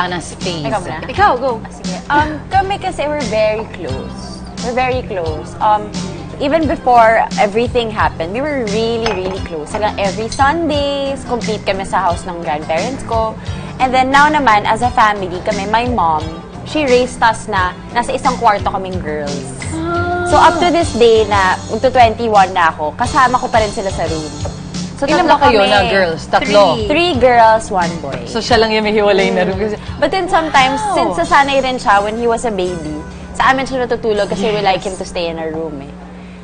ng space. Ikaw na? Ikaw, go. Sige. Kami kasi we're very close. We're very close. Even before everything happened, we were really, really close. Hanggang every Sundays, complete kami sa house ng grandparents ko. And then now naman, as a family, kami, my mom, she raised us na nasa isang kwarto kaming girls. So up to this day na, magto-21 na ako, kasama ko pa rin sila sa room. So Ilan ba kayo na girls? Tatlo? Three girls, one boy. So siya lang yung may hiwalay na room. But then sometimes, since sasanay rin siya when he was a baby, sa amin siya natutulog kasi we like him to stay in our room eh.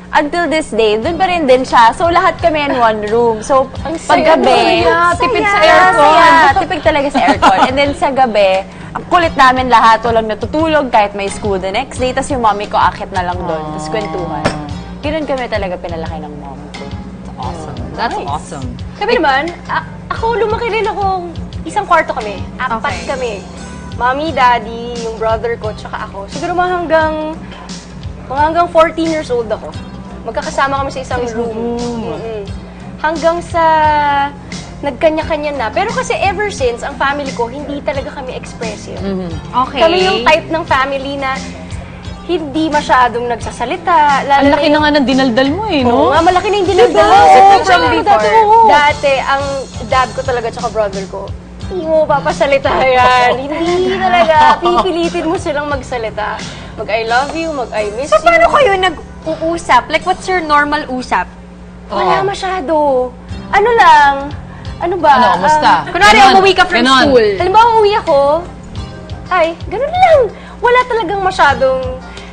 Until this day, dun pa rin din siya. So lahat kami in one room. So paggabi, tipid sa aircon. Tipid talaga sa aircon. And then sa gabi, ang kulit namin lahat, walang natutulog kahit may school the next day. Tapos yung mommy ko akit na lang doon. Tapos kwentuhan. Ganun kami talaga pinalaki ng mom ko. Awesome. That's awesome. Kami naman, ako lumaki rin akong isang kwarto kami. Apat kami. Mommy, daddy, yung brother ko, tsaka ako. Siguro hanggang 14 years old ako. Magkakasama kami sa isang room. Hanggang sa nagkanya-kanya na. Pero kasi ever since, ang family ko, hindi talaga kami expressive. Okay. Kami yung type ng family na hindi masyadong nagsasalita. Ang laki na nga ng dinaldal mo eh, no? Oo nga, malaki na yung dinaldal. From before. Dati, ang dad ko talaga tsaka brother ko, hindi mo papasalita yan. Hindi talaga. Pipilitin mo silang magsalita. Mag-I love you, mag-I miss you. So, paano kayo nag-uusap? Like, what's your normal usap? Wala masyado. Ano lang? Ano ba? Ano, musta? Kunwari, umuwi ka from school. Halimbawa, umuwi ako, ay, ganun lang. Wala talagang masyadong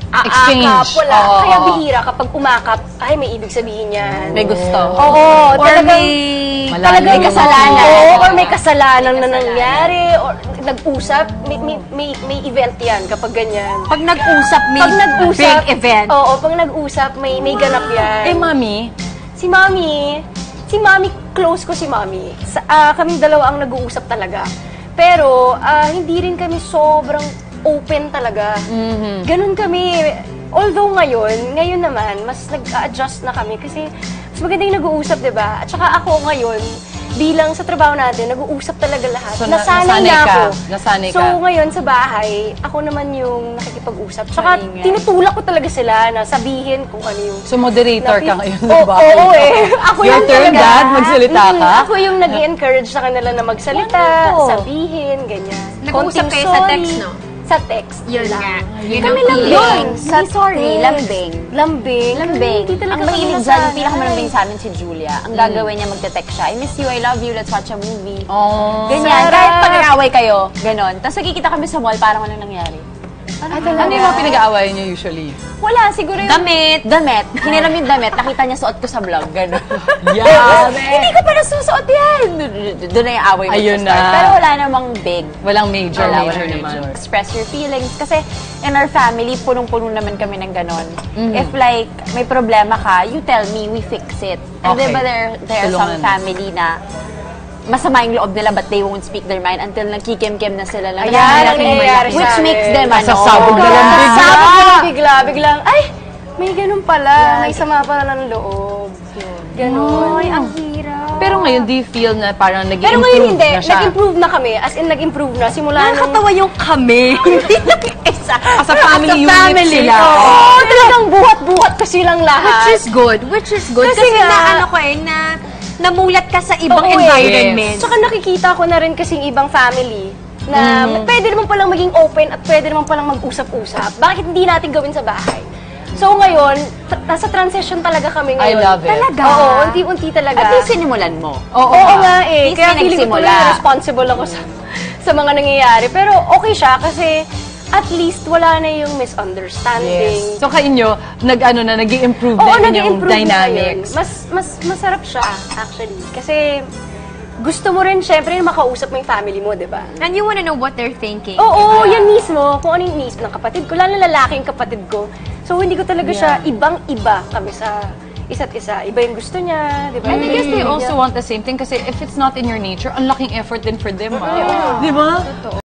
exchange. aakap. Wala. Kaya bihira kapag umakap, ay, may ibig sabihin yan. May gusto. Oo. Or talagang, may kasalanan. Oo, or may kasalanan na nangyari. Or nag-usap, may event yan kapag ganyan. Pag nag-usap, may Pag nag-usap, big event. Oo, pag nag-usap, may ganap yan. Eh, mami? Si Mami, close ko si Mami. Kaming dalawa ang nag-uusap talaga. Pero, hindi rin kami sobrang open talaga. Ganun kami. Although ngayon naman, mas nag-adjust na kami kasi mas maganda yung nag-uusap, diba? At saka ako ngayon, bilang sa trabaho natin, nag-uusap talaga lahat. So, nasanay na ako. Nasanay ka. So, ngayon sa bahay, ako naman yung nakikipag-usap. Tsaka, tinutulak ko talaga sila na sabihin kung ano yung... So, moderator ka ngayon, Oo, diba? oo eh. Ako Your yung turn, talaga. Dad, magsalita ka? Ako yung nag-encourage sa kanila na magsalita, sabihin, ganyan. Nag-uusap kayo sa text, no? Sa text. Yun nga. Kami lang yun. Sorry, lambing. Lambing. Lambing. Hindi talaga Ang mahilig kami dyan, nasanay. pinakamalambing sa amin si Julia. Ang gagawin niya, magte-text siya, I miss you, I love you, let's watch a movie. Oh. Ganyan. Kahit pag-aaway kayo, ganon. Tapos nakikita kami sa mall, parang walang nangyari. Ano yung mga pinag-aawayan niyo usually? Wala, siguro yung... Damit. Hiniram yung damit. Nakita niya suot ko sa vlog. Ganon. Hindi ko pa nasusuot yan. Doon na yung away mo Ayun sa start. na. Pero wala namang big. Walang major Walang naman. Express your feelings. Kasi in our family, punong-puno naman kami ng ganon. If like, may problema ka, you tell me, we fix it. And Okay. diba there are some Tulungan. family na masama yung loob nila but they won't speak their mind until nagkikim-kim na sila lang. Ayan, ang nangyayari sa Which amin. makes them, Nasasabog na lang bigla. Sabog na lang biglang, ay, may ganun pala. May sama pala ng loob. Ganun. Ay, ang hirap. Pero ngayon, do you feel na parang Pero nag-improve ngayon hindi. na siya? Nag-improve na kami. As in, nag-improve na. Simula nung... Nakakatawa yung kami. Hindi lang isa. As a family unit sila. Oo, talagang buhat-buhat ko silang lahat. Which is good. Which is good. Kasi Kasi nga- na ano ko eh, na namulat ka sa ibang Oo, eh. environment. Tsaka nakikita ko na rin kasing ibang family na pwede naman palang maging open at pwede naman palang mag-usap-usap. Bakit hindi natin gawin sa bahay? So ngayon, nasa transition talaga kami I ngayon. love it. Talaga? Oo, unti-unti talaga. At least sinimulan mo. Oo Oo nga. nga eh. At least Kaya may feeling ko nagsimula. tuloy responsible ako sa mga nangyayari. Pero okay siya kasi at least wala na yung misunderstanding. Yes. So, kayo nag-i-improve Oo, na yung nag-improve na dynamics. yun. Mas masarap siya, actually. Kasi gusto mo rin, syempre, makausap mo yung family mo, di ba? And you wanna know what they're thinking. Oo, yan mismo. Kung ano yung iniisip ng kapatid ko. Lalo lalaki yung kapatid ko. So, hindi ko talaga siya ibang-iba kami sa isa't isa. Iba yung gusto niya, di ba? And I guess they Iba yung also niya. want the same thing kasi if it's not in your nature, ang laking effort din for them. Di ba?